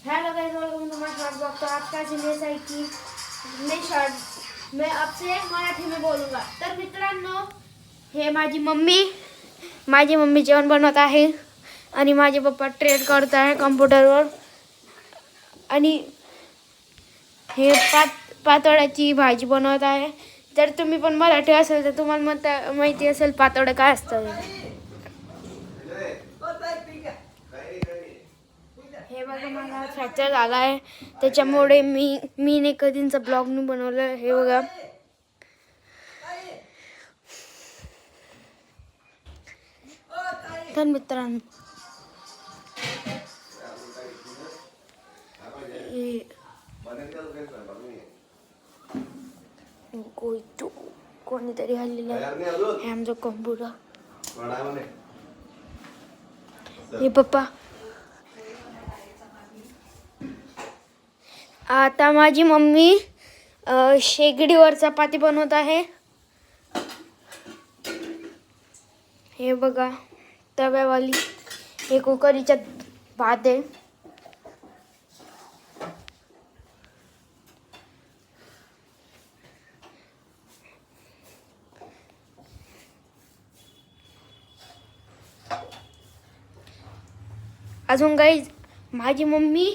Hello guys, welcome to my blog. तो आज का संदेश आहे की मैं आपसे मराठी में बोलूँगा। तर मित्रांनो, हे माझी मम्मी जेवण बनवत आहे आणि माझे पप्पा ट्रेड करत आहे कॉम्प्युटरवर आणि हे पातोड्याची भाजी बनवत आहे। जर तुम्ही पण मराठी असेल तर तुम्हाला माहिती असेल पातोडं काय असतं। हे बघा, मला फ्रॅक्चर झाला आहे त्याच्यामुळे मी कधीचा ब्लॉग नाही बनवलं। हे बघा, तर मित्रांनो कोणीतरी हल्लेलं आहे। हे आमचं कॉम्प्युटर। हे पप्पा, आता माझी मम्मी शेगडीवर चपाती बनवत आहे। हे बघा, तव्यावाली हे कुकरीच्या भात आहे। अजून गाईज, माझी मम्मी